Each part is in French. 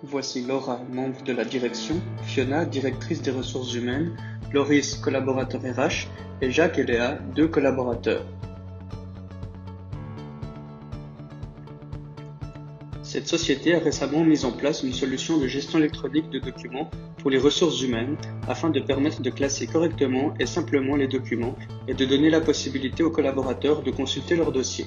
Voici Laura, membre de la direction, Fiona, directrice des ressources humaines, Loris, collaborateur RH, et Jacques et Léa, deux collaborateurs. Cette société a récemment mis en place une solution de gestion électronique de documents pour les ressources humaines afin de permettre de classer correctement et simplement les documents et de donner la possibilité aux collaborateurs de consulter leurs dossiers.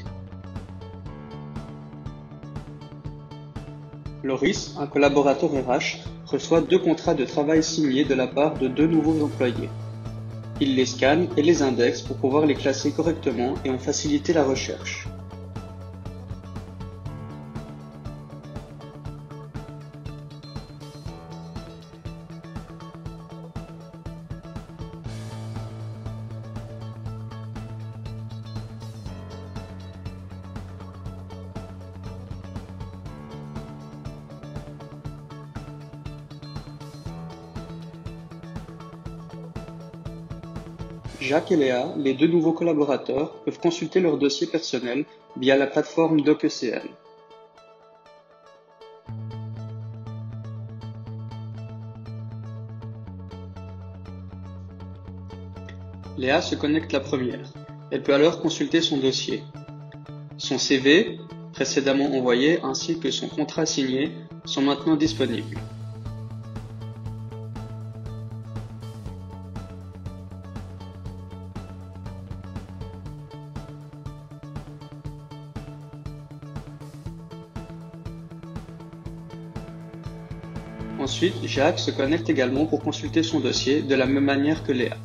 Loris, un collaborateur RH, reçoit 2 contrats de travail signés de la part de 2 nouveaux employés. Il les scanne et les indexe pour pouvoir les classer correctement et en faciliter la recherche. Jacques et Léa, les 2 nouveaux collaborateurs, peuvent consulter leurs dossiers personnels via la plateforme DocECL. Léa se connecte la première. Elle peut alors consulter son dossier. Son CV, précédemment envoyé, ainsi que son contrat signé, sont maintenant disponibles. Ensuite, Jacques se connecte également pour consulter son dossier de la même manière que Léa.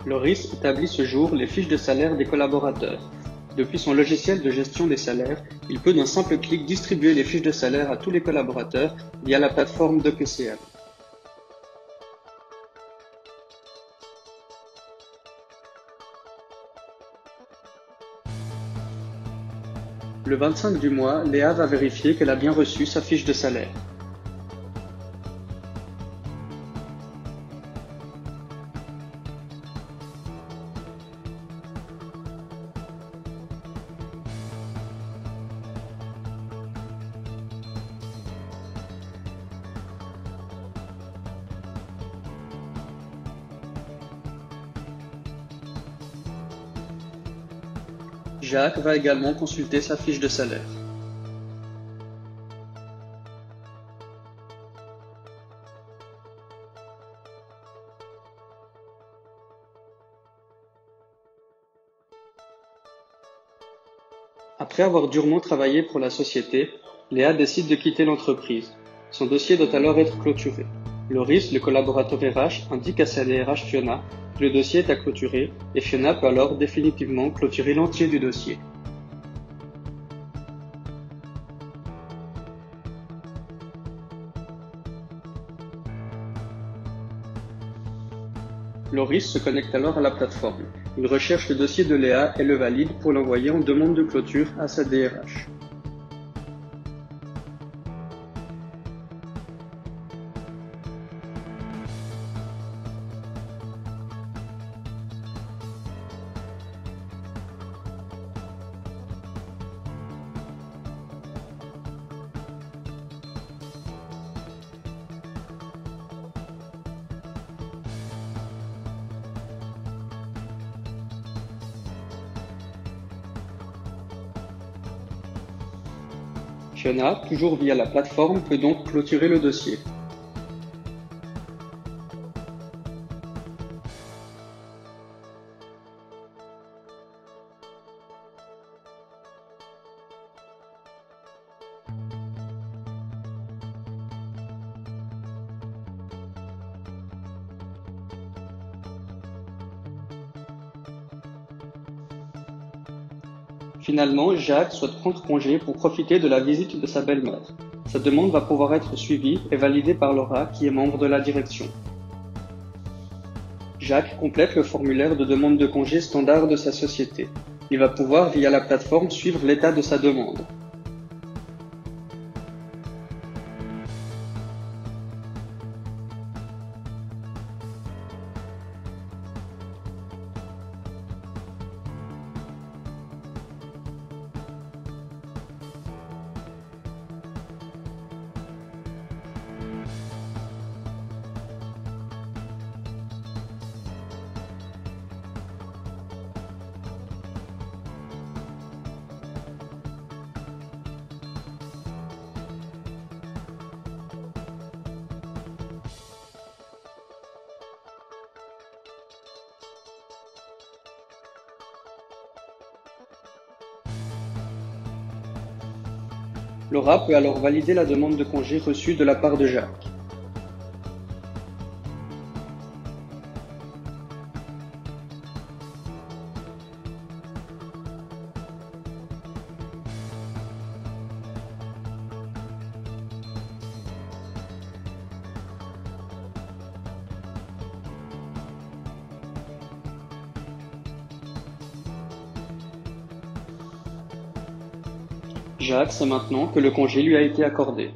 Loris établit ce jour les fiches de salaire des collaborateurs. Depuis son logiciel de gestion des salaires, il peut d'un simple clic distribuer les fiches de salaire à tous les collaborateurs via la plateforme DocECL. Le 25 du mois, Léa va vérifier qu'elle a bien reçu sa fiche de salaire. Jacques va également consulter sa fiche de salaire. Après avoir durement travaillé pour la société, Léa décide de quitter l'entreprise. Son dossier doit alors être clôturé. Loris, le collaborateur RH, indique à sa DRH Fiona que le dossier est à clôturer et Fiona peut alors définitivement clôturer l'entier du dossier. Loris se connecte alors à la plateforme. Il recherche le dossier de Léa et le valide pour l'envoyer en demande de clôture à sa DRH. Fiona, toujours via la plateforme, peut donc clôturer le dossier. Finalement, Jacques souhaite prendre congé pour profiter de la visite de sa belle-mère. Sa demande va pouvoir être suivie et validée par Laura, qui est membre de la direction. Jacques complète le formulaire de demande de congé standard de sa société. Il va pouvoir, via la plateforme, suivre l'état de sa demande. Laura peut alors valider la demande de congé reçue de la part de Jacques. Jacques sait maintenant que le congé lui a été accordé.